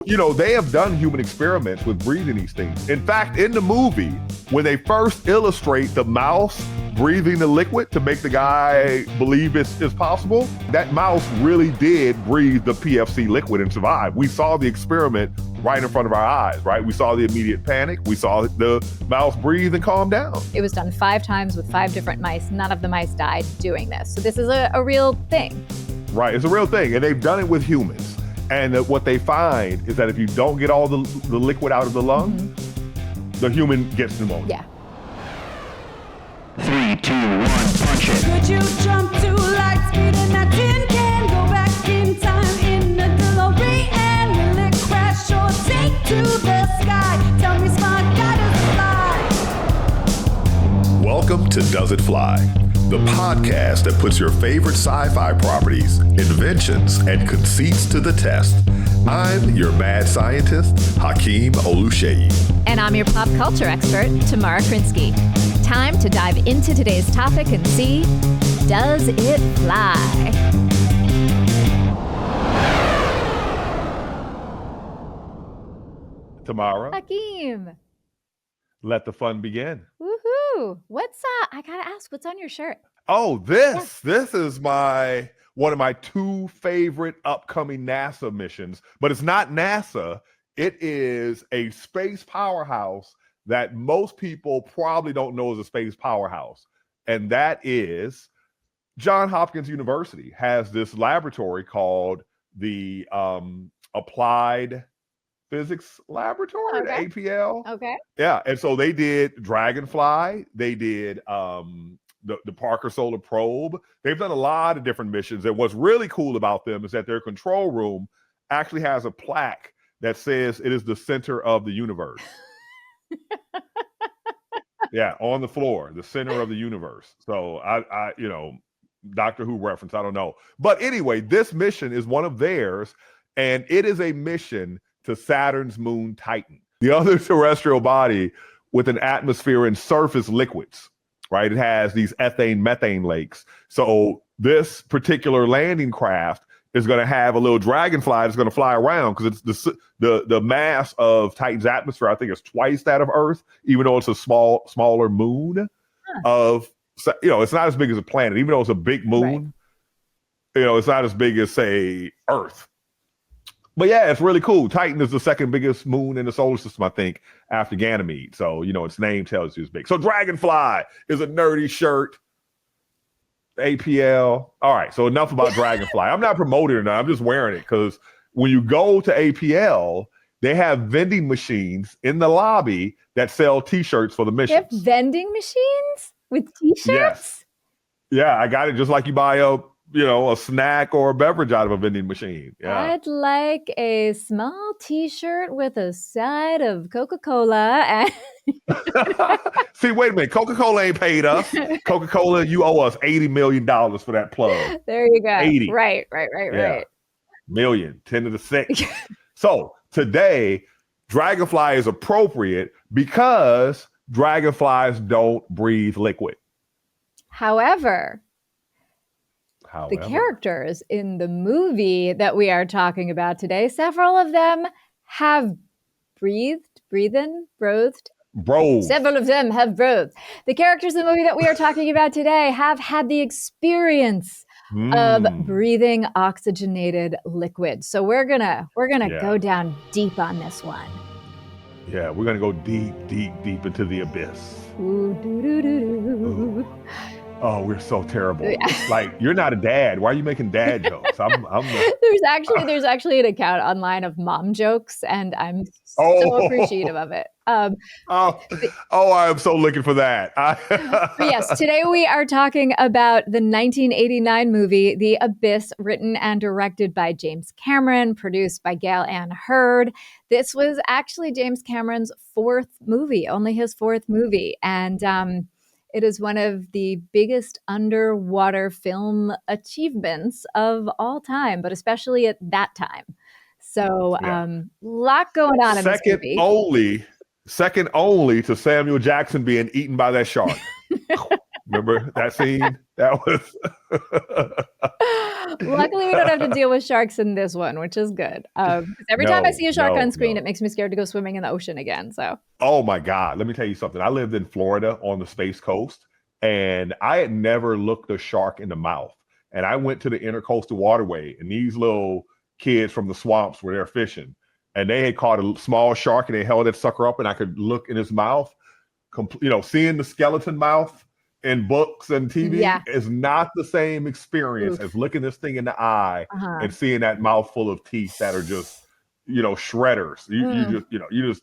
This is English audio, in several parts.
They have done human experiments with breathing these things. In fact, in the movie, when they first illustrate the mouse breathing the liquid to make the guy believe it's possible, that mouse really did breathe the PFC liquid and survive. We saw the experiment right in front of our eyes, right? We saw the immediate panic. We saw the mouse breathe and calm down. It was done 5 times with 5 different mice. None of the mice died doing this. So this is a real thing. Right, it's a real thing. And they've done it with humans. And what they find is that if you don't get all the liquid out of the lung, the human gets pneumonia. Yeah. 3, 2, 1, punch it. Could you jump to light speed in that tin can? Go back in time in a DeLorean? Will it crash or take to the sky? Tell me, smart guy, does it fly? Welcome to Does It Fly? The podcast that puts your favorite sci-fi properties, inventions, and conceits to the test. I'm your mad scientist, Hakeem Oluseyi. And I'm your pop culture expert, Tamara Krinsky. Time to dive into today's topic and see, does it fly? Tomorrow, Hakeem. let the fun begin. Woohoo. I gotta ask, what's on your shirt? Oh, this is one of my 2 favorite upcoming NASA missions, but it's not NASA. It is a space powerhouse that most people probably don't know is a space powerhouse. And that is Johns Hopkins University has this laboratory called the Applied Physics Laboratory, Okay. the APL. Okay. Yeah, and so they did Dragonfly. They did the Parker Solar Probe. They've done a lot of different missions. And what's really cool about them is that their control room actually has a plaque that says it is the center of the universe. Yeah, on the floor, the center of the universe. So I Doctor Who reference, I don't know. But anyway, this mission is one of theirs, and it is a mission to Saturn's moon Titan, the other terrestrial body with an atmosphere and surface liquids, right? It has these methane lakes. So this particular landing craft is going to have a little dragonfly that's going to fly around because it's the mass of Titan's atmosphere, I think, is twice that of Earth, even though it's a smaller moon of, it's not as big as a planet, even though it's a big moon, it's not as big as, say, Earth. But yeah, it's really cool. Titan is the second biggest moon in the solar system, I think, after Ganymede. So, its name tells you it's big. So Dragonfly is a nerdy shirt. APL. All right, so enough about Dragonfly. I'm not promoting it now. I'm just wearing it because when you go to APL, they have vending machines in the lobby that sell T-shirts for the They missions. have vending machines with T-shirts? Yes. Yeah, I got it just like you buy a snack or a beverage out of a vending machine. Yeah. I'd like a small T-shirt with a side of Coca-Cola. And See, wait a minute. Coca-Cola ain't paid us. Coca-Cola, you owe us $80 million for that plug. there you go. 80. Right. Million, 10 to the 6. So today, Dragonfly is appropriate because dragonflies don't breathe liquid. However, the characters in the movie that we are talking about today, several of them have breathed. Several of them have breathed. The characters in the movie that we are talking about today have had the experience of breathing oxygenated liquid. So we're gonna go down deep on this one. Yeah, we're gonna go deep into the abyss. Ooh, doo, doo, doo, doo. Oh, we're so terrible. Like, you're not a dad. Why are you making dad jokes? There's actually an account online of mom jokes, and I'm so appreciative of it. I am so looking for that. But yes, today we are talking about the 1989 movie, The Abyss, written and directed by James Cameron, produced by Gail Ann Hurd. This was actually James Cameron's 4th movie, only his 4th movie. And it is one of the biggest underwater film achievements of all time, but especially at that time. So lot going on in this movie. Second only to Samuel Jackson being eaten by that shark. Remember that scene? That was Luckily, we don't have to deal with sharks in this one, which is good. 'Cause every time I see a shark on screen, it makes me scared to go swimming in the ocean again. So, oh my God, let me tell you something. I lived in Florida on the Space Coast, and I had never looked a shark in the mouth. And I went to the intercoastal waterway, and these little kids from the swamps were there fishing, and they had caught a small shark, and they held that sucker up, and I could look in his mouth. Seeing the skeleton mouth in books and TV is not the same experience as looking this thing in the eye and seeing that mouthful of teeth that are just, shredders. You just,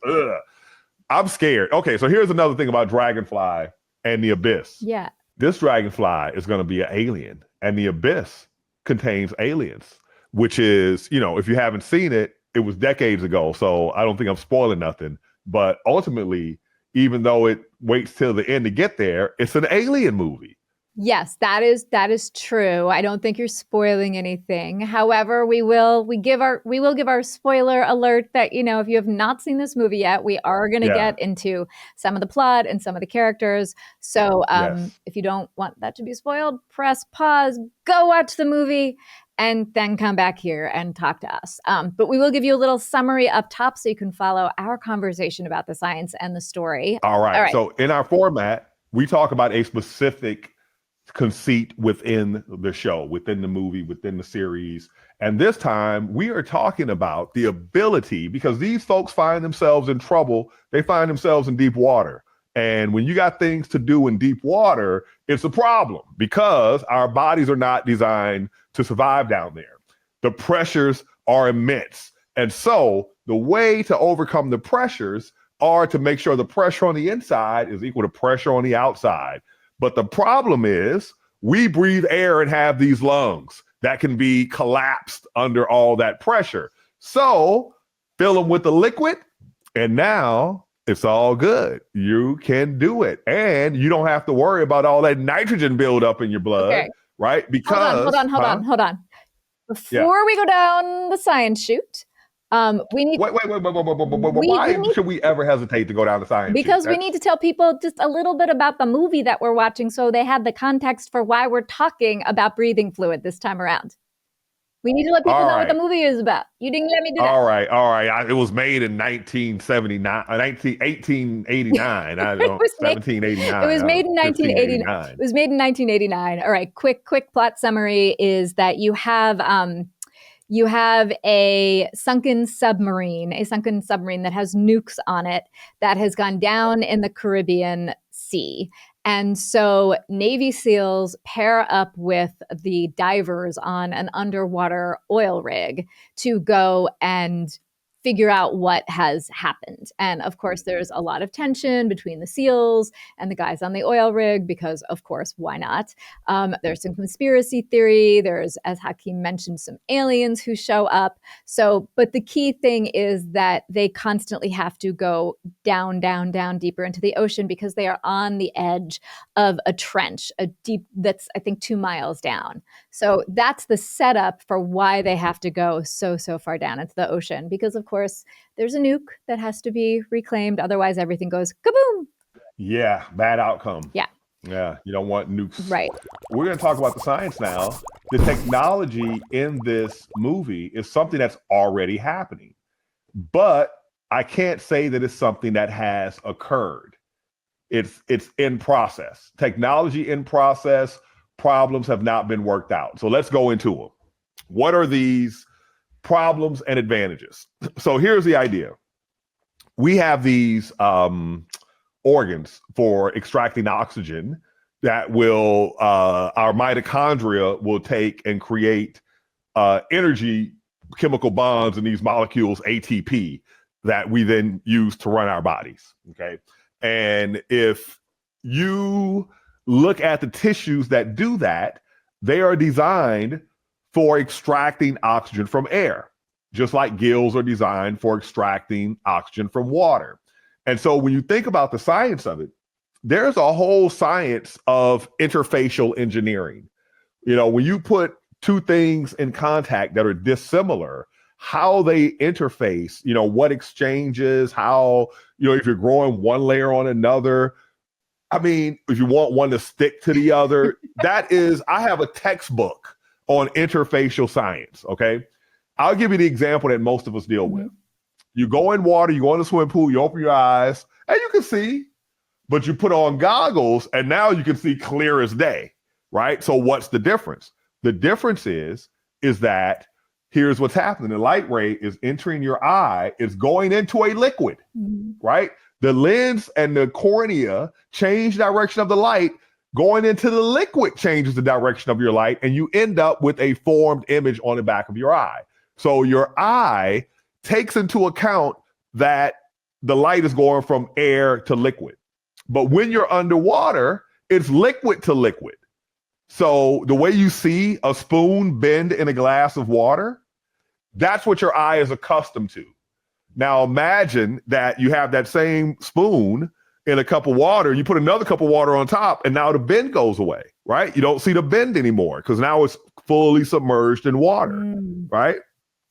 I'm scared. Okay, so here's another thing about Dragonfly and the Abyss. yeah. This Dragonfly is going to be an alien, and the Abyss contains aliens, which is, if you haven't seen it, it was decades ago, so I don't think I'm spoiling nothing. But ultimately, even though it waits till the end to get there, it's an alien movie. Yes, that is true. I don't think you're spoiling anything. However, we will give our spoiler alert that, if you have not seen this movie yet, we are going to get into some of the plot and some of the characters. So if you don't want that to be spoiled, press pause, go watch the movie, and then come back here and talk to us. But we will give you a little summary up top so you can follow our conversation about the science and the story. All right. So in our format, we talk about a specific conceit within the show, within the movie, within the series. And this time we are talking about the ability, because these folks find themselves in trouble. They find themselves in deep water. And when you got things to do in deep water, it's a problem because our bodies are not designed to survive down there. The pressures are immense. And so the way to overcome the pressures are to make sure the pressure on the inside is equal to pressure on the outside. But the problem is we breathe air and have these lungs that can be collapsed under all that pressure. So fill them with the liquid, and now it's all good. You can do it. And you don't have to worry about all that nitrogen buildup in your blood, right? Because hold on. Before we go down the science chute, we need wait. Why should we ever hesitate to go down the science chute? Because we need to tell people just a little bit about the movie that we're watching so they have the context for why we're talking about breathing fluid this time around. We need to let people know what the movie is about. You didn't let me do that. All right. It was made in 1889. I don't know, 1789. It was made in 1989. It was made in 1989. All right. Quick plot summary is that you have a sunken submarine that has nukes on it that has gone down in the Caribbean Sea. And so Navy SEALs pair up with the divers on an underwater oil rig to go and figure out what has happened. And of course, there's a lot of tension between the SEALs and the guys on the oil rig because, of course, why not? There's some conspiracy theory. There's, as Hakeem mentioned, some aliens who show up. But the key thing is that they constantly have to go down deeper into the ocean because they are on the edge of a trench, that's, I think, 2 miles down. So that's the setup for why they have to go so far down into the ocean because, of course, there's a nuke that has to be reclaimed. Otherwise, everything goes kaboom. Yeah, bad outcome. Yeah, you don't want nukes. Right. We're going to talk about the science now. The technology in this movie is something that's already happening. But I can't say that it's something that has occurred. It's in process. Technology in process. Problems have not been worked out. So let's go into them. What are these problems and advantages? So here's the idea. We have these organs for extracting oxygen that will, our mitochondria will take and create energy chemical bonds in these molecules, ATP, that we then use to run our bodies. Okay. And if you look at the tissues that do that, they are designed for extracting oxygen from air, just like gills are designed for extracting oxygen from water. And so when you think about the science of it, there's a whole science of interfacial engineering. When you put two things in contact that are dissimilar, how they interface, what exchanges, how, if you're growing one layer on another, I mean, if you want one to stick to the other, I have a textbook on interfacial science. Okay. I'll give you the example that most of us deal with. You go in water, you go in the swimming pool, you open your eyes, and you can see, but you put on goggles, and now you can see clear as day, right? So what's the difference? The difference is that here's what's happening. The light ray is entering your eye, it's going into a liquid, right? The lens and the cornea change direction of the light. Going into the liquid changes the direction of your light, and you end up with a formed image on the back of your eye. So your eye takes into account that the light is going from air to liquid. But when you're underwater, it's liquid to liquid. So the way you see a spoon bend in a glass of water, that's what your eye is accustomed to. Now imagine that you have that same spoon in a cup of water, you put another cup of water on top, and now the bend goes away, right? You don't see the bend anymore because now it's fully submerged in water, right?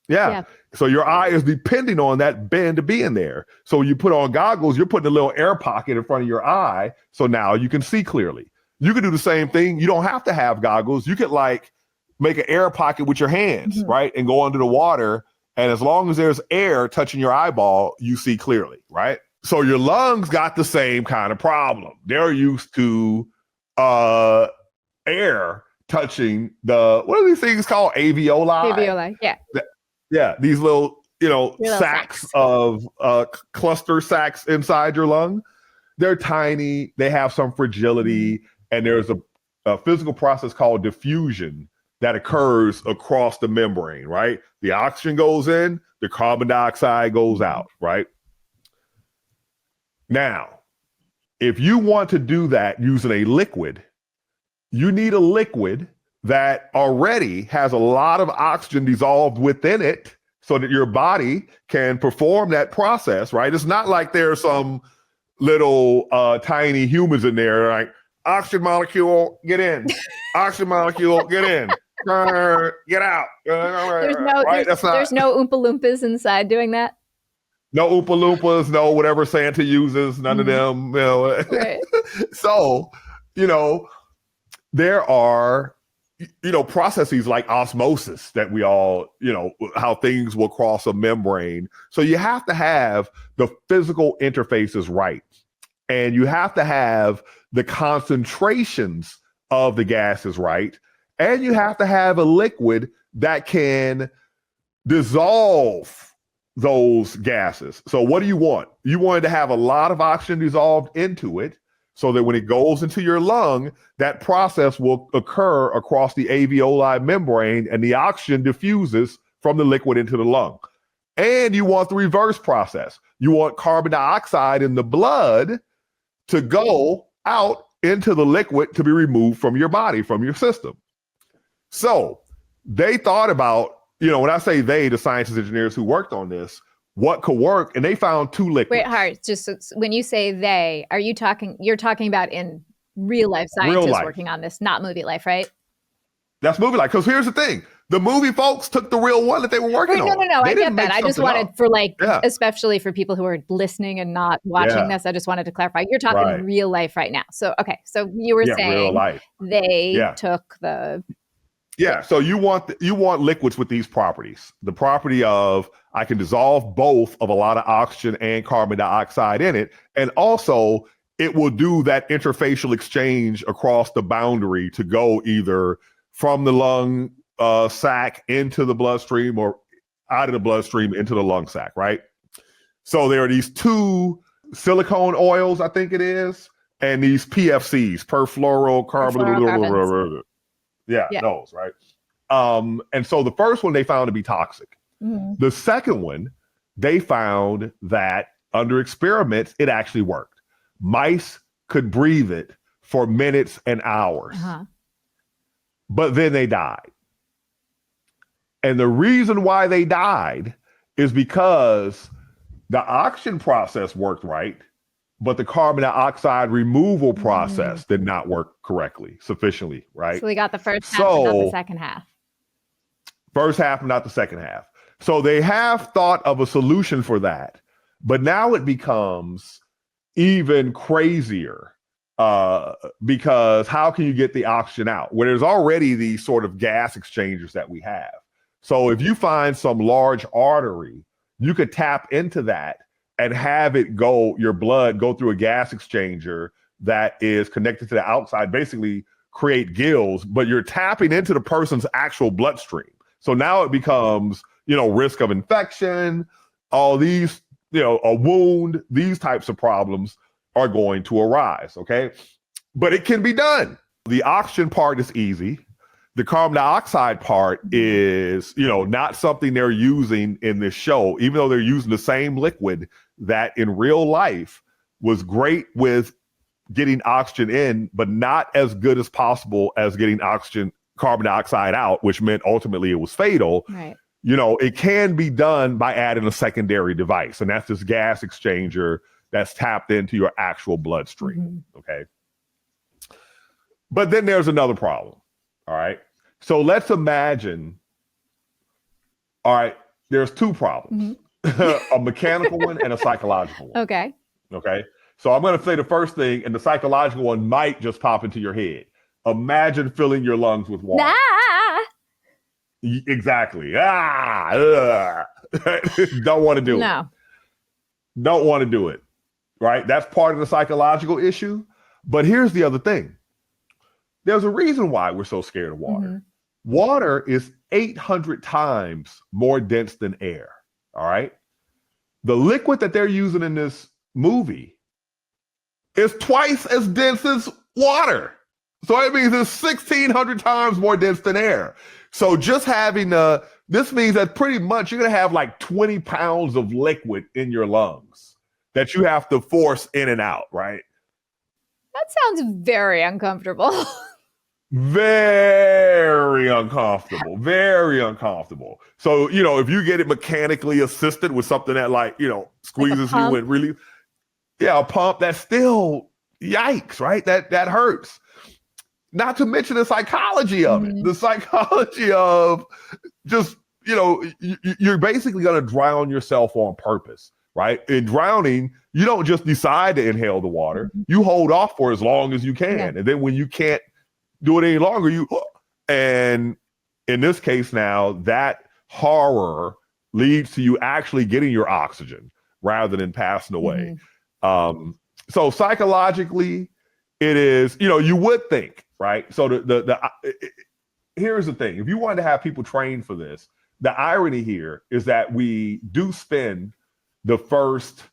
Yeah. So your eye is depending on that bend being there. So you put on goggles, you're putting a little air pocket in front of your eye. So now you can see clearly. You can do the same thing. You don't have to have goggles. You could like make an air pocket with your hands, right? And go under the water. And as long as there's air touching your eyeball, you see clearly, right? So your lungs got the same kind of problem. They're used to air touching the, what are these things called? Alveoli? Alveoli, yeah. Yeah, these little, Little sacs of cluster sacs inside your lung. They're tiny. They have some fragility. And there's a physical process called diffusion that occurs across the membrane, right? The oxygen goes in, the carbon dioxide goes out, right? Now, if you want to do that using a liquid, you need a liquid that already has a lot of oxygen dissolved within it so that your body can perform that process, right? It's not like there's some little tiny humans in there, like, oxygen molecule, get in. Oxygen molecule, get in. Get out. There's no Oompa Loompas inside doing that. No Oompa Loompas, no whatever Santa uses, none of them. Right. So, there are, processes like osmosis that we all, how things will cross a membrane. So you have to have the physical interfaces right. And you have to have the concentrations of the gases right. And you have to have a liquid that can dissolve those gases. So what do you want? You want to have a lot of oxygen dissolved into it so that when it goes into your lung, that process will occur across the alveoli membrane and the oxygen diffuses from the liquid into the lung. And you want the reverse process. You want carbon dioxide in the blood to go out into the liquid to be removed from your body, from your system. So they thought about, when I say they, the scientists, engineers who worked on this, what could work, and they found two liquids. Wait, Hart, just when you say they, you're talking about in real life scientists working on this, not movie life, right? That's movie life. Because here's the thing. The movie folks took the real one that they were working on. No, I get that. I just wanted especially for people who are listening and not watching this, I just wanted to clarify. You're talking real life right now. So, okay. So you were saying real life. They took the... Yeah, so you want liquids with these properties. The property of I can dissolve both of a lot of oxygen and carbon dioxide in it. And also it will do that interfacial exchange across the boundary to go either from the lung sac into the bloodstream or out of the bloodstream into the lung sac, right? So there are these two silicone oils, I think it is, and these PFCs, perfluorocarbon. Yeah, those, right? And so the first one they found to be toxic. The second one, they found that under experiments, it actually worked. Mice could breathe it for minutes and hours, but then they died. And the reason why they died is because the oxygen process worked right, but the carbon dioxide removal process did not work correctly, sufficiently, right? So we got the first half, but not the second half. First half, not the second half. So they have thought of a solution for that, but now it becomes even crazier because how can you get the oxygen out where there's already these sort of gas exchangers that we have? So if you find some large artery, you could tap into that and have it your blood go through a gas exchanger that is connected to the outside, basically create gills, but you're tapping into the person's actual bloodstream. So now it becomes, risk of infection, all these, a wound, these types of problems are going to arise, okay? But it can be done. The oxygen part is easy. The carbon dioxide part is, not something they're using in this show, even though they're using the same liquid that in real life was great with getting oxygen in, but not as good as possible as getting carbon dioxide out, which meant ultimately it was fatal. Right. It can be done by adding a secondary device, and that's this gas exchanger that's tapped into your actual bloodstream. Okay. But then there's another problem. All right. So let's imagine, all right, there's two problems, a mechanical one and a psychological one. Okay. Okay. So I'm going to say the first thing, and the psychological one might just pop into your head. Imagine filling your lungs with water. Exactly. Don't want to do it. Don't want to do it. Right. That's part of the psychological issue. But here's the other thing. There's a reason why we're so scared of water. Water is 800 times more dense than air. All right. The liquid that they're using in this movie is twice as dense as water. So it means it's 1,600 times more dense than air. So just having this means that pretty much you're going to have like 20 pounds of liquid in your lungs that you have to force in and out, right? That sounds very uncomfortable. Very uncomfortable. Very uncomfortable. So, if you get it mechanically assisted with something that squeezes you and really, a pump, that's still yikes, right? That hurts. Not to mention the psychology of it. The psychology of just, you're basically going to drown yourself on purpose, right? In drowning, you don't just decide to inhale the water. You hold off for as long as you can. Yeah. And then when you can't do it any longer, and in this case now, that horror leads to you actually getting your oxygen rather than passing away. So psychologically, it is, you would think, right? So here's the thing. If you wanted to have people trained for this, the irony here is that we do spend the first,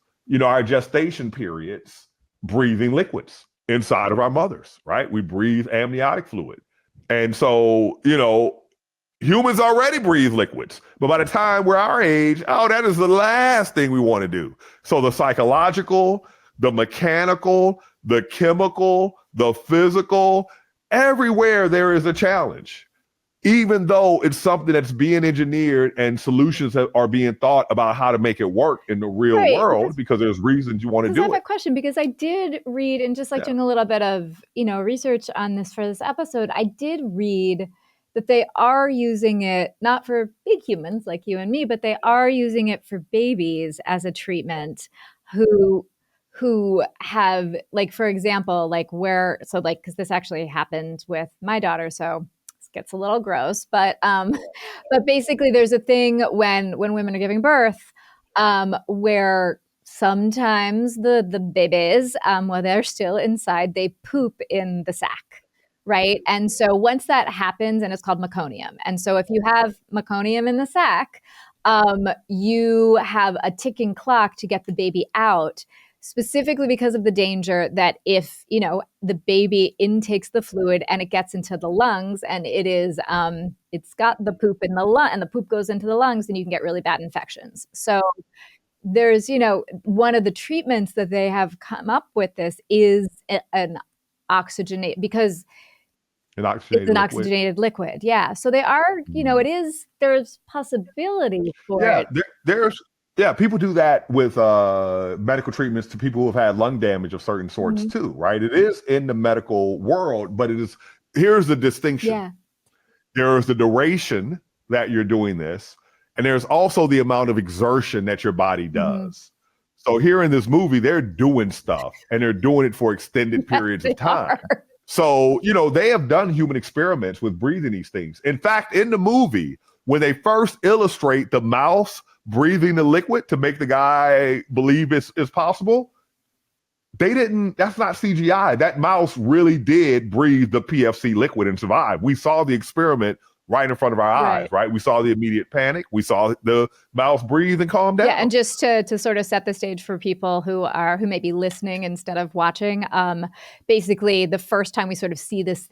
our gestation periods breathing liquids inside of our mothers, right? We breathe amniotic fluid. And so, humans already breathe liquids, but by the time we're our age, that is the last thing we want to do. So the psychological, the mechanical, the chemical, the physical, everywhere there is a challenge, even though it's something that's being engineered and solutions are being thought about how to make it work in the real world, because there's reasons you want to do it. I have a question, because I did read, and just doing a little bit of, research on this for this episode, I did read that they are using it not for big humans like you and me, but they are using it for babies as a treatment who have, for example, because this actually happened with my daughter, so this gets a little gross, but basically there's a thing when women are giving birth, where sometimes the babies, while they're still inside, they poop in the sac, right? And so once that happens, and it's called meconium, and so if you have meconium in the sac, you have a ticking clock to get the baby out, specifically because of the danger that if, the baby intakes the fluid and it gets into the lungs, and it is, it's got the poop in the lung, and the poop goes into the lungs, then you can get really bad infections. So there's, one of the treatments that they have come up with this is an oxygenate, because it's an oxygenated liquid. Yeah. So they are, there's possibility for it. People do that with medical treatments to people who have had lung damage of certain sorts too, right? It is in the medical world, but here's the distinction. Yeah. There's the duration that you're doing this, and there's also the amount of exertion that your body does. So here in this movie, they're doing stuff and they're doing it for extended periods of time. So, they have done human experiments with breathing these things. In fact, in the movie, when they first illustrate the mouse breathing the liquid to make the guy believe it's possible, that's not CGI. That mouse really did breathe the PFC liquid and survive. We saw the experiment right in front of our eyes, right? We saw the immediate panic. We saw the mouse breathe and calm down. Yeah, and just to sort of set the stage for people who may be listening instead of watching, basically the first time we sort of see this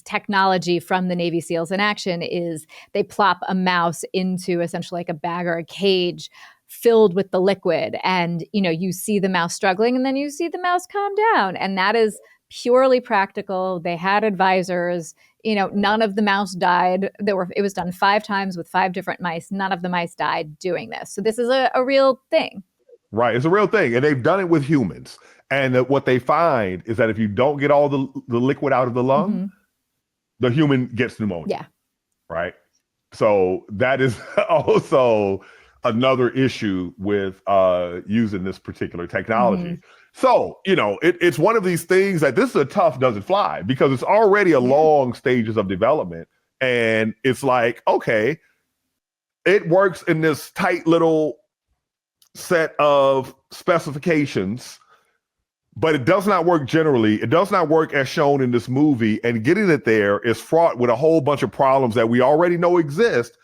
technology from the Navy SEALs in action is they plop a mouse into essentially like a bag or a cage filled with the liquid, and you see the mouse struggling, and then you see the mouse calm down, and that is purely practical. They had advisors. None of the mouse died. It was done 5 times with 5 different mice. None of the mice died doing this. So this is a real thing. Right. It's a real thing. And they've done it with humans. And what they find is that if you don't get all the liquid out of the lung, the human gets pneumonia. Yeah. Right. So that is also another issue with using this particular technology. So, it's one of these things that this is a tough doesn't fly, because it's already a long stages of development. And it's like, okay, it works in this tight little set of specifications, but it does not work generally. It does not work as shown in this movie. And getting it there is fraught with a whole bunch of problems that we already know exist.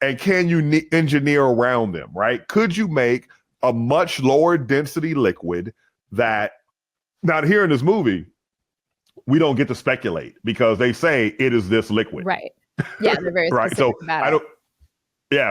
And can you engineer around them, right? Could you make a much lower density liquid that, now here in this movie, we don't get to speculate because they say it is this liquid. Right. Yeah, they're very right. specific So about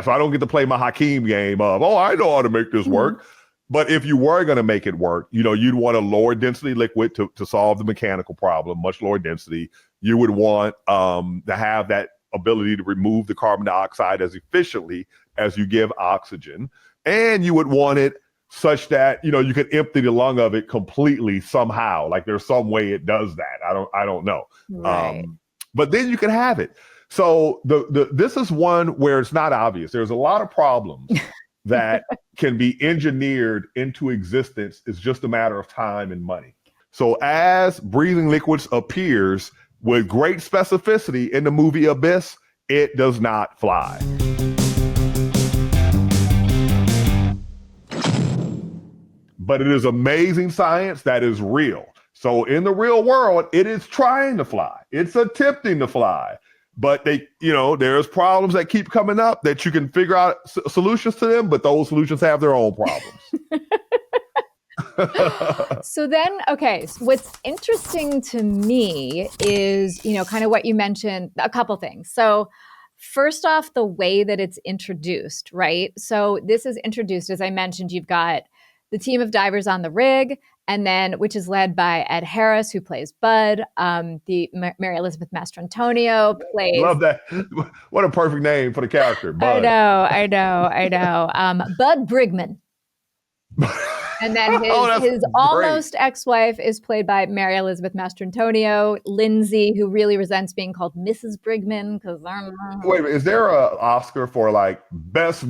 so I don't get to play my Hakeem game of, I know how to make this work. But if you were going to make it work, you'd want a lower density liquid to solve the mechanical problem, much lower density. You would want to have that ability to remove the carbon dioxide as efficiently as you give oxygen. And you would want it such that, you could empty the lung of it completely somehow. Like there's some way it does that. I don't know. Right. But then you can have it. So this is one where it's not obvious. There's a lot of problems that can be engineered into existence. It's just a matter of time and money. So as breathing liquids appears with great specificity in the movie Abyss, it does not fly. But it is amazing science that is real. So in the real world, it is trying to fly. It's attempting to fly. But there's problems that keep coming up that you can figure out solutions to them, but those solutions have their own problems. So then, okay, so what's interesting to me is, kind of what you mentioned, a couple things. So first off, the way that it's introduced, right? So this is introduced, as I mentioned, you've got the team of divers on the rig, and then, which is led by Ed Harris, who plays Bud. Mary Elizabeth Mastrantonio plays. Love that. What a perfect name for the character, Bud. I know. Bud Brigman. And then his almost ex-wife is played by Mary Elizabeth Mastrantonio. Lindsay, who really resents being called Mrs. Brigman because Wait a minute, is there an Oscar for like best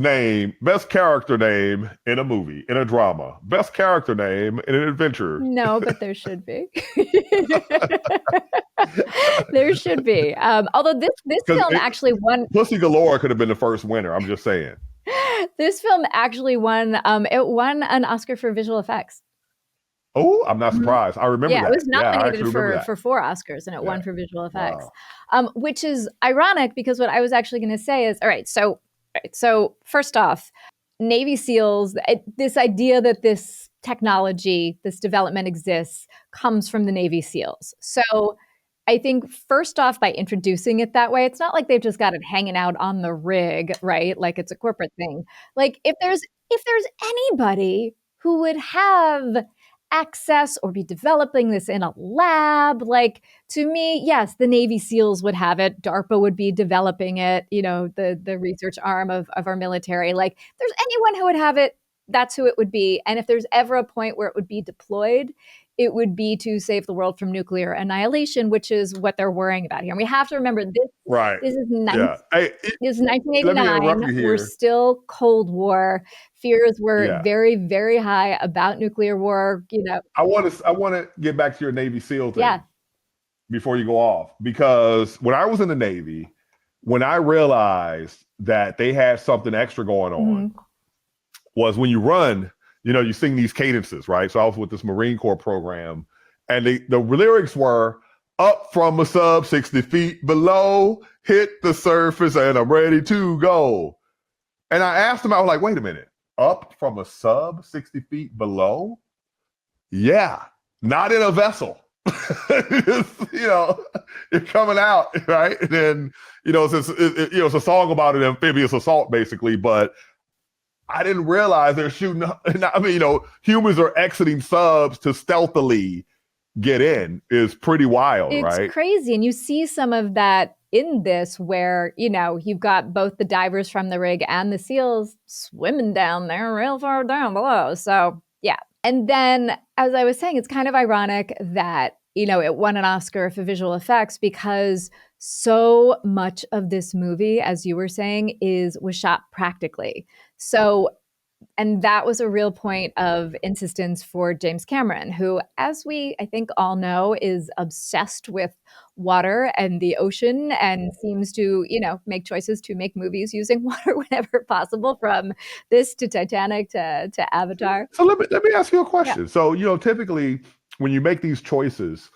character name in a movie, in a drama, best character name in an adventure? No, but there should be. There should be. Although this film actually won. Pussy Galore could have been the first winner. I'm just saying. This film actually won. It won an Oscar for visual effects. Oh, I'm not surprised. I remember that. Yeah, it was nominated for 4 Oscars, and it won for visual effects. Wow. Which is ironic because what I was actually going to say is, all right, so first off, Navy SEALs, this idea that this technology, this development exists, comes from the Navy SEALs. So I think first off, by introducing it that way, it's not like they've just got it hanging out on the rig, right? Like it's a corporate thing. Like if there's anybody who would have access or be developing this in a lab, like to me, yes, the Navy SEALs would have it. DARPA would be developing it, the research arm of our military. Like if there's anyone who would have it, that's who it would be. And if there's ever a point where it would be deployed, it would be to save the world from nuclear annihilation, which is what they're worrying about here. And we have to remember this. Right. This is Yeah. Hey, this is let me interrupt 1989. you We're here. still Cold War. Fears were Yeah. very, very high about nuclear war. I want to get back to your Navy SEAL thing Yeah. before you go off, because when I was in the Navy, when I realized that they had something extra going on, was when you run, you sing these cadences, right? So I was with this Marine Corps program, and the lyrics were, up from a sub 60 feet below, hit the surface, and I'm ready to go. And I asked him, I was like, wait a minute, up from a sub 60 feet below? Yeah, not in a vessel. You're coming out, right? And then, it's a song about an amphibious assault, basically, but I didn't realize they're shooting. Humans are exiting subs to stealthily get in is pretty wild, right? It's crazy. And you see some of that in this where, you've got both the divers from the rig and the SEALs swimming down there real far down below. So, yeah. And then, as I was saying, it's kind of ironic that, it won an Oscar for visual effects because so much of this movie, as you were saying, was shot practically. So, and that was a real point of insistence for James Cameron, who, as we, I think, all know, is obsessed with water and the ocean and seems to, make choices to make movies using water whenever possible, from this to Titanic to Avatar. So let me ask you a question. Yeah. So, typically when you make these choices,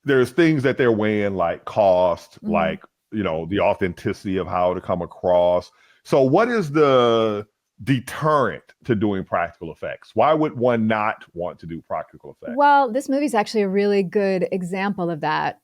there's things that they're weighing, like cost, like, the authenticity of how to come across. So what is the deterrent to doing practical effects? Why would one not want to do practical effects? Well, this movie is actually a really good example of that.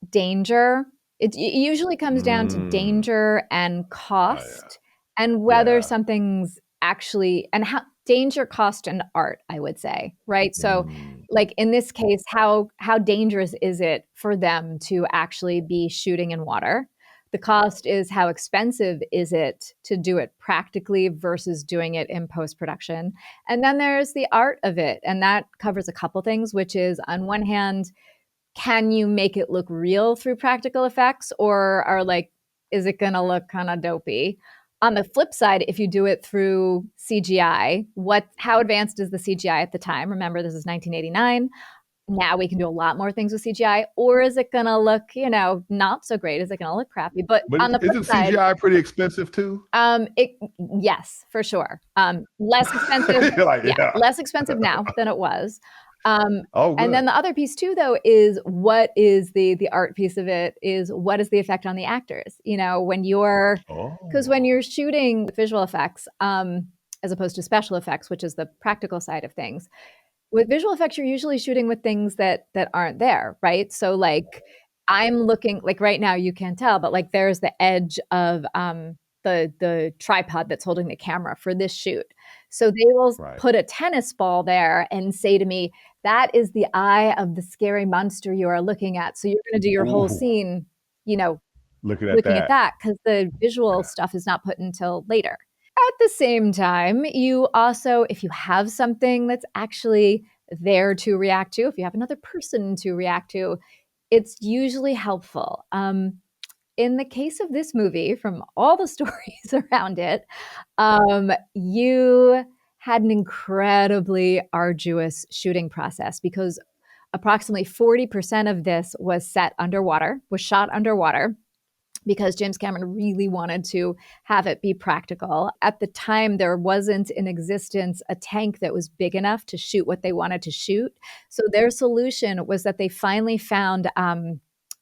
Danger. It usually comes down to danger and cost, and whether something's actually, and how danger, cost, and art, I would say, right? So like in this case, how dangerous is it for them to actually be shooting in water? The cost is, how expensive is it to do it practically versus doing it in post-production? And then there's the art of it. And that covers a couple things, which is, on one hand, can you make it look real through practical effects, or is it going to look kind of dopey? On the flip side, if you do it through CGI, how advanced is the CGI at the time? Remember, this is 1989. Now we can do a lot more things with CGI, or is it going to look, not so great? Is it going to look crappy? But on the flip side, CGI pretty expensive too? Yes, for sure. Less expensive. Less expensive now than it was. And then the other piece too, though, is what is the art piece of it, is what is the effect on the actors? Because when you're shooting visual effects, as opposed to special effects, which is the practical side of things, with visual effects, you're usually shooting with things that aren't there, right? So like, I'm looking, like right now you can't tell, but like there's the edge of the tripod that's holding the camera for this shoot. So they will put a tennis ball there and say to me, that is the eye of the scary monster you are looking at. So you're going to do your whole scene, looking at that, because the visual stuff is not put until later. At the same time, you also, if you have something that's actually there to react to, if you have another person to react to, it's usually helpful. In the case of this movie, from all the stories around it, you had an incredibly arduous shooting process, because approximately 40% of this was shot underwater, because James Cameron really wanted to have it be practical. At the time, there wasn't in existence a tank that was big enough to shoot what they wanted to shoot. So their solution was that they finally found,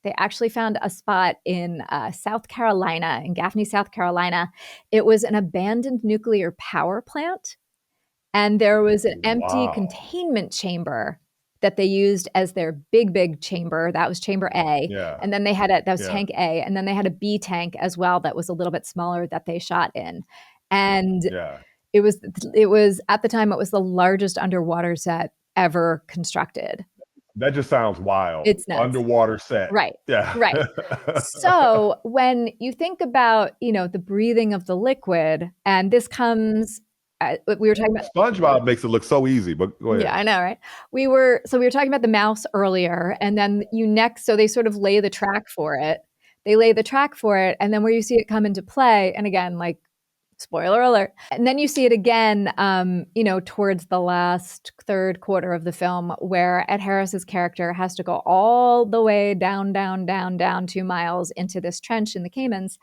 they actually found a spot in South Carolina, in Gaffney, South Carolina. It was an abandoned nuclear power plant. And there was an empty containment chamber that they used as their big chamber. That was chamber A. Yeah. And then they had that was tank A. And then they had a B tank as well that was a little bit smaller that they shot in. And it was at the time, it was the largest underwater set ever constructed. That just sounds wild. It's nuts. Underwater set. Right. Yeah. Right. So when you think about, the breathing of the liquid, and this comes we were talking about. SpongeBob makes it look so easy, but go ahead. Yeah, I know, right? We were talking about the mouse earlier, and then so they sort of lay the track for it. They lay the track for it, and then where you see it come into play, and again, like, spoiler alert, and then you see it again, towards the last third quarter of the film, where Ed Harris's character has to go all the way down 2 miles into this trench in the Caymans,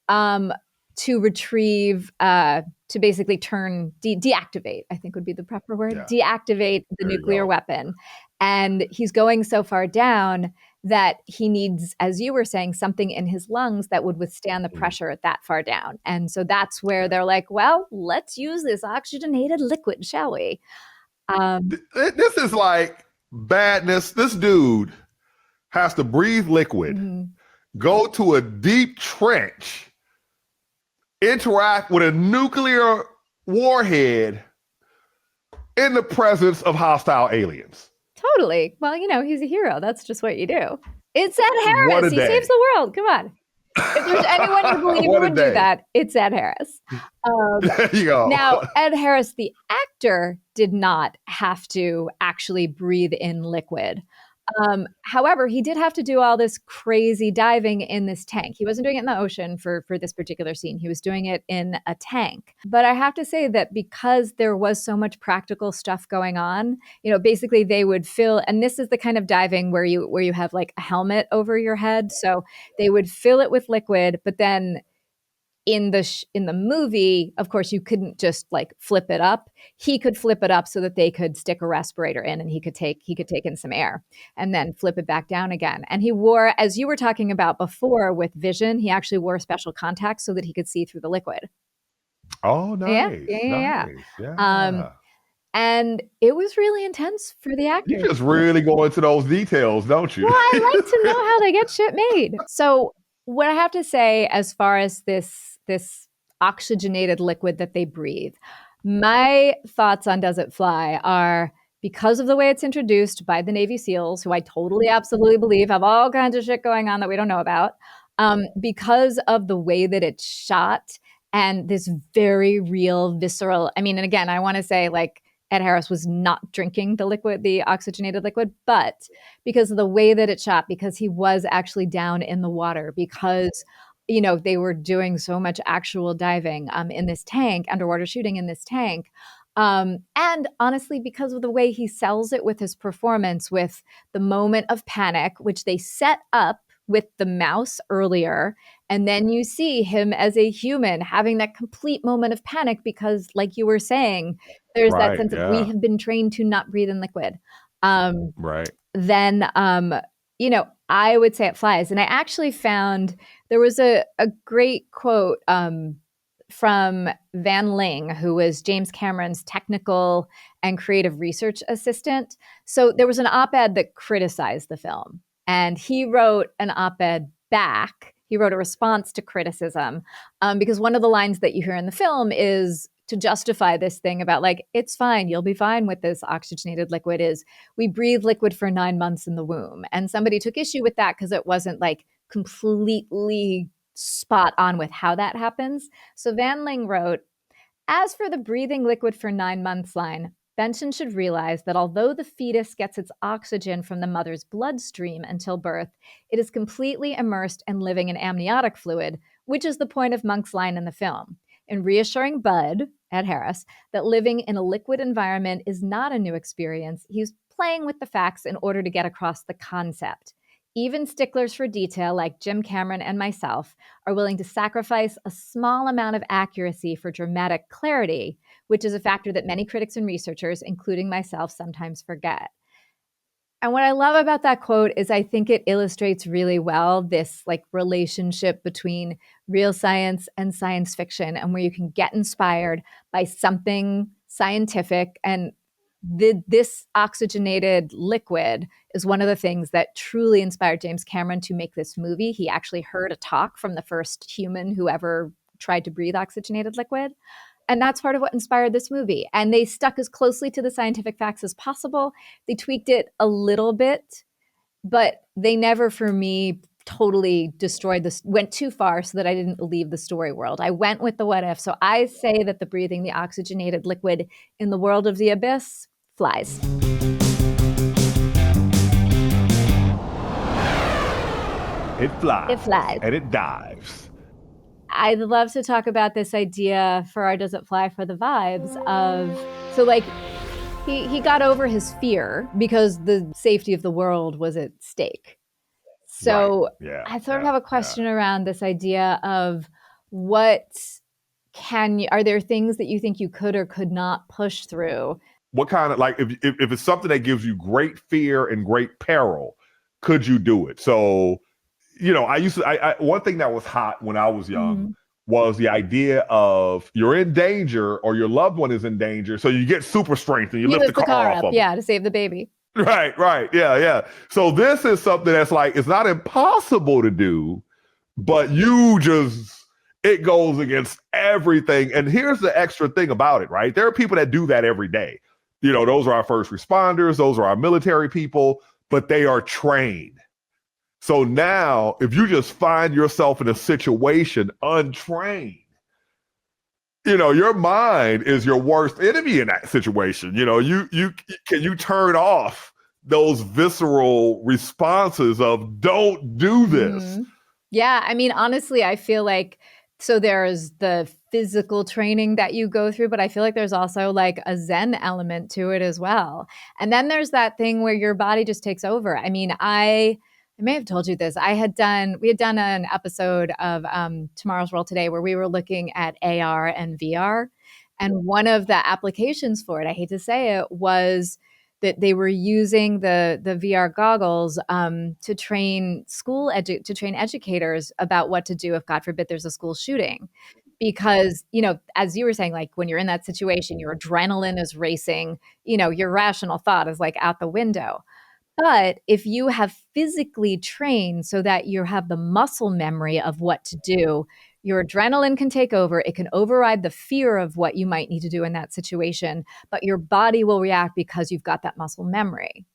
to retrieve, to basically deactivate, I think would be the proper word, deactivate the nuclear weapon. And he's going so far down that he needs, as you were saying, something in his lungs that would withstand the pressure at that far down. And so that's where they're like, well, let's use this oxygenated liquid, shall we? This is like badness. This dude has to breathe liquid, go to a deep trench, interact with a nuclear warhead in the presence of hostile aliens. Totally. Well, he's a hero. That's just what you do. It's Ed Harris. He saves the world. Come on. If there's anyone you believe would do that, it's Ed Harris. There you go. Now, Ed Harris, the actor, did not have to actually breathe in liquid. However, he did have to do all this crazy diving in this tank. He wasn't doing it in the ocean for this particular scene. He was doing it in a tank. But I have to say that because there was so much practical stuff going on, basically they would fill, and this is the kind of diving where you have like a helmet over your head. So they would fill it with liquid, but then in the movie, of course, you couldn't just like flip it up. He could flip it up so that they could stick a respirator in, and he could take in some air and then flip it back down again. And he wore, as you were talking about before with vision, he actually wore special contacts so that he could see through the liquid. Oh, nice. Yeah. Yeah. And it was really intense for the actors. You just really go into those details, don't you? Well, I like to know how they get shit made. So what I have to say as far as this oxygenated liquid that they breathe, my thoughts on Does It Fly are, because of the way it's introduced by the Navy SEALs, who I totally, absolutely believe have all kinds of shit going on that we don't know about, because of the way that it's shot and this very real, visceral, and again, I want to say, like, Ed Harris was not drinking the oxygenated liquid, but because of the way that it's shot, because he was actually down in the water, because they were doing so much actual diving in this tank, underwater shooting in this tank. And honestly, because of the way he sells it with his performance, with the moment of panic, which they set up with the mouse earlier. And then you see him as a human having that complete moment of panic because, like you were saying, there's that sense of we have been trained to not breathe in liquid. Right. Then, I would say it flies. And I actually found there was a great quote from Van Ling, who was James Cameron's technical and creative research assistant. So there was an op-ed that criticized the film, and he wrote an op-ed back. He wrote a response to criticism because one of the lines that you hear in the film is to justify this thing about, like, it's fine, you'll be fine with this oxygenated liquid, is we breathe liquid for 9 months in the womb. And somebody took issue with that because it wasn't like completely spot on with how that happens. So Van Ling wrote, as for the breathing liquid for 9 months line, Benson should realize that although the fetus gets its oxygen from the mother's bloodstream until birth, it is completely immersed and living in amniotic fluid, which is the point of Monk's line in the film. In reassuring Bud, Ed Harris, that living in a liquid environment is not a new experience, he's playing with the facts in order to get across the concept. Even sticklers for detail like Jim Cameron and myself are willing to sacrifice a small amount of accuracy for dramatic clarity, which is a factor that many critics and researchers, including myself, sometimes forget. And what I love about that quote is I think it illustrates really well this like relationship between real science and science fiction, and where you can get inspired by something scientific. And this oxygenated liquid is one of the things that truly inspired James Cameron to make this movie. He actually heard a talk from the first human who ever tried to breathe oxygenated liquid. And that's part of what inspired this movie. And they stuck as closely to the scientific facts as possible. They tweaked it a little bit, but they never, for me, totally destroyed this, went too far so that I didn't believe the story world. I went with the what if. So I say that the breathing, the oxygenated liquid in the world of the abyss flies. It flies. It flies. And it dives. I'd love to talk about this idea for our Does It Fly for the vibes of, so like he got over his fear because the safety of the world was at stake. So Right. Yeah, I sort of yeah, have a question around this idea of are there things that you think you could or could not push through? What kind of, like, if it's something that gives you great fear and great peril, could you do it? So, I one thing that was hot when I was young was the idea of you're in danger or your loved one is in danger. So you get super strength and you lift the car off of them. Yeah, to save the baby. Right. Yeah. So this is something that's like, it's not impossible to do, but it goes against everything. And here's the extra thing about it, right? There are people that do that every day. Those are our first responders. Those are our military people, but they are trained. So now if you just find yourself in a situation untrained, your mind is your worst enemy in that situation. Can you turn off those visceral responses of don't do this? Mm-hmm. Yeah. I mean, honestly, I feel like, so there's the physical training that you go through, but I feel like there's also like a Zen element to it as well. And then there's that thing where your body just takes over. I mean, I may have told you this. We had done an episode of Tomorrow's World Today where we were looking at AR and VR. And one of the applications for it, I hate to say it, was that they were using the VR goggles to train educators about what to do if, God forbid, there's a school shooting. Because, as you were saying, like when you're in that situation, your adrenaline is racing, your rational thought is like out the window. But if you have physically trained so that you have the muscle memory of what to do, your adrenaline can take over. It can override the fear of what you might need to do in that situation, but your body will react because you've got that muscle memory.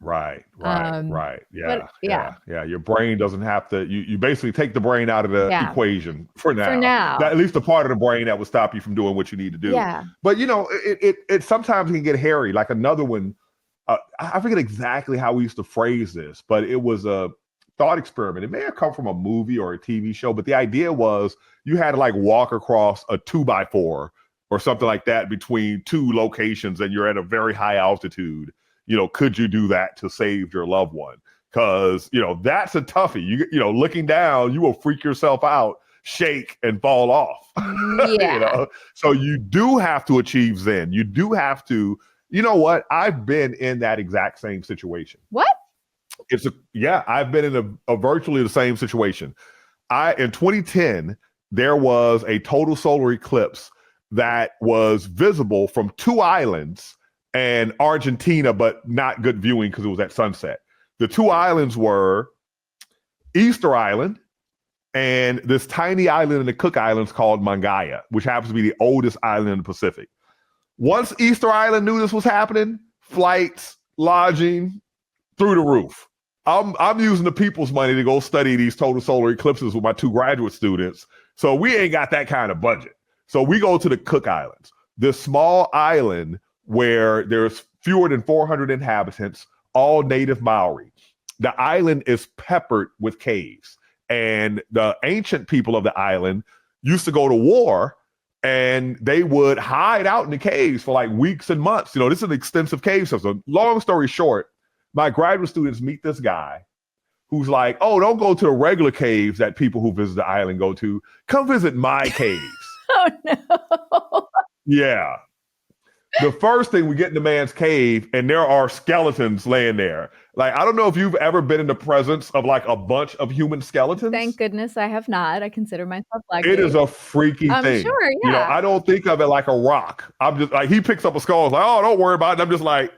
Right. Yeah. Your brain doesn't have to, you basically take the brain out of the equation for now. At least the part of the brain that will stop you from doing what you need to do. Yeah. But, it sometimes can get hairy. Like another one, I forget exactly how we used to phrase this, but it was a thought experiment. It may have come from a movie or a TV show, but the idea was you had to like walk across a 2x4 or something like that between two locations and you're at a very high altitude. Could you do that to save your loved one? Because, that's a toughie. Looking down, you will freak yourself out, shake, and fall off. Yeah. So you do have to achieve Zen. You do have to. You know what? I've been in that exact same situation. What? I've been in a virtually the same situation. In 2010, there was a total solar eclipse that was visible from two islands and Argentina, but not good viewing because it was at sunset. The two islands were Easter Island and this tiny island in the Cook Islands called Mangaya, which happens to be the oldest island in the Pacific. Once Easter Island knew this was happening, flights, lodging, through the roof. I'm using the people's money to go study these total solar eclipses with my two graduate students. So we ain't got that kind of budget. So we go to the Cook Islands, this small island where there's fewer than 400 inhabitants, all native Maori. The island is peppered with caves. And the ancient people of the island used to go to war and they would hide out in the caves for like weeks and months. This is an extensive cave system. Long story short, my graduate students meet this guy who's like, oh, don't go to the regular caves that people who visit the island go to. Come visit my caves. Oh, no. Yeah. The first thing, we get in the man's cave and there are skeletons laying there. Like, I don't know if you've ever been in the presence of like a bunch of human skeletons. Thank goodness I have not. I consider myself lucky. It is a freaky thing. I'm sure, yeah. I don't think of it like a rock. I'm just like, he picks up a skull, like, oh, don't worry about it. And I'm just like,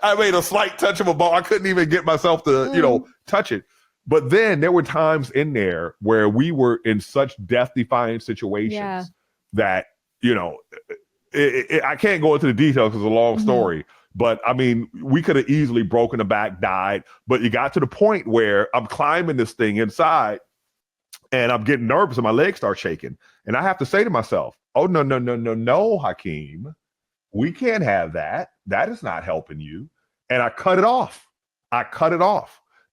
I made a slight touch of a bone. I couldn't even get myself to, touch it. But then there were times in there where we were in such death-defying situations that, I can't go into the details because it's a long story. But I mean, we could have easily broken the back, died. But it got to the point where I'm climbing this thing inside and I'm getting nervous and my legs start shaking. And I have to say to myself, oh, no, Hakeem. We can't have that. That is not helping you. And I cut it off.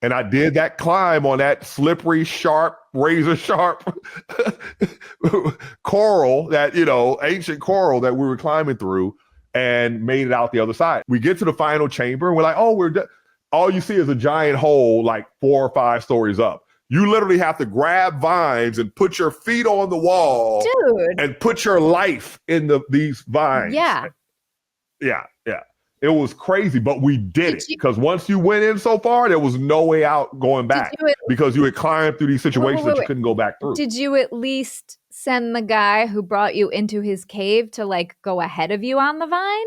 And I did that climb on that slippery, sharp, razor sharp coral, that, ancient coral that we were climbing through, and made it out the other side. We get to the final chamber and we're like, oh, all you see is a giant hole like 4 or 5 stories up. You literally have to grab vines and put your feet on the wall, dude, and put your life in these vines. Yeah. It was crazy, but we did it, because once you went in so far, there was no way out going back, because you had climbed through these situations that you couldn't go back through. Did you at least send the guy who brought you into his cave to like go ahead of you on the vine?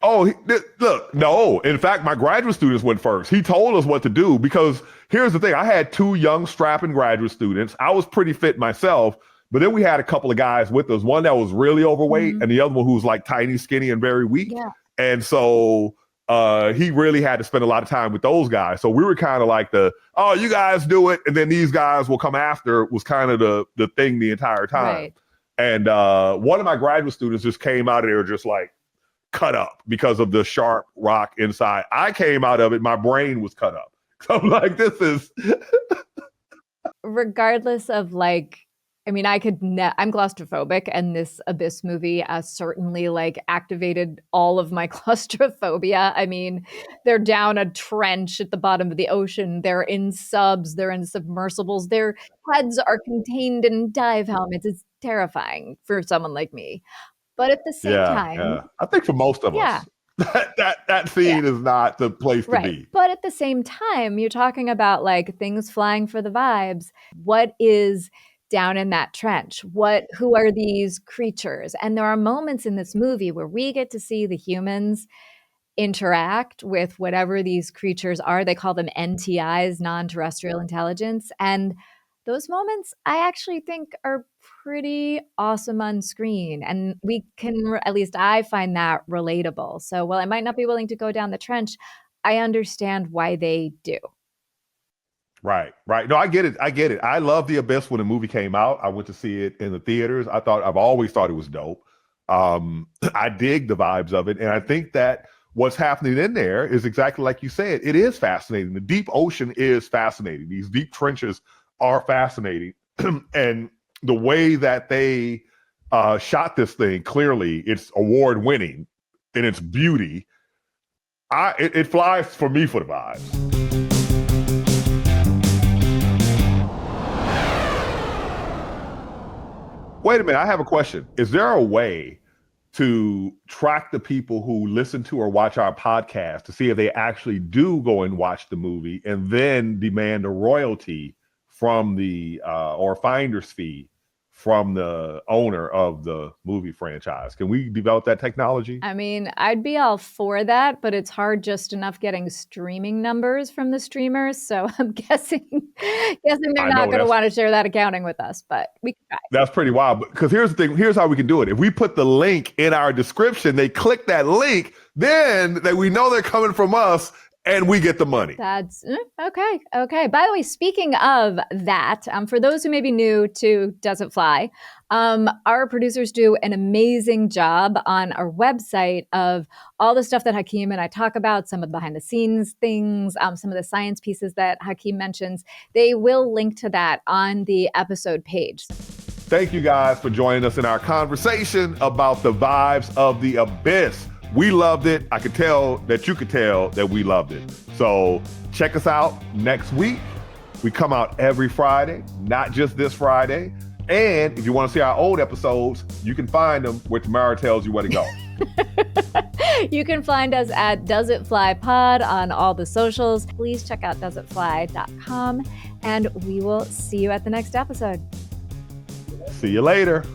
Oh, look, no. In fact, my graduate students went first. He told us what to do, because here's the thing. I had 2 young, strapping graduate students. I was pretty fit myself, but then we had a couple of guys with us, one that was really overweight, and the other one who was like tiny, skinny, and very weak. Yeah. And so he really had to spend a lot of time with those guys. So we were kind of like oh, you guys do it, and then these guys will come after, was kind of the thing the entire time. Right. And one of my graduate students just came out of there just like cut up because of the sharp rock inside. I came out of it, my brain was cut up. So I'm like, this is... Regardless of like, I mean, I'm claustrophobic, and this Abyss movie certainly like activated all of my claustrophobia. I mean, they're down a trench at the bottom of the ocean. They're in subs. They're in submersibles. Their heads are contained in dive helmets. It's terrifying for someone like me. But at the same time, I think for most of us, that scene is not the place to be. But at the same time, you're talking about like things flying for the vibes. What is down in that trench? Who are these creatures? And there are moments in this movie where we get to see the humans interact with whatever these creatures are. They call them NTIs, non-terrestrial intelligence. And those moments I actually think are pretty awesome on screen. And we can, at least I find that relatable. So while I might not be willing to go down the trench, I understand why they do. Right. No, I get it. I love The Abyss when the movie came out. I went to see it in the theaters. I've always thought it was dope. I dig the vibes of it. And I think that what's happening in there is exactly like you said. It is fascinating. The deep ocean is fascinating. These deep trenches are fascinating. And the way that they shot this thing, clearly it's award winning in its beauty. It flies for me for the vibes. Wait a minute, I have a question. Is there a way to track the people who listen to or watch our podcast to see if they actually do go and watch the movie and then demand a royalty from the or finder's fee from the owner of the movie franchise? Can we develop that technology? I mean, I'd be all for that, but it's hard just enough getting streaming numbers from the streamers. So I'm guessing they're not going to want to share that accounting with us, but we can try. That's pretty wild. Because here's the thing. Here's how we can do it. If we put the link in our description, they click that link, then we know they're coming from us, and we get the money. That's okay. By the way, speaking of that, for those who may be new to Does It Fly, our producers do an amazing job on our website of all the stuff that Hakeem and I talk about, some of the behind the scenes things, some of the science pieces that Hakeem mentions. They will link to that on the episode page. Thank you guys for joining us in our conversation about the vibes of the Abyss. We loved it. I could tell that you could tell that we loved it. So check us out next week. We come out every Friday, not just this Friday. And if you want to see our old episodes, you can find them where Tamara tells you where to go. You can find us at Does It Fly Pod on all the socials. Please check out doesitfly.com, and we will see you at the next episode. See you later.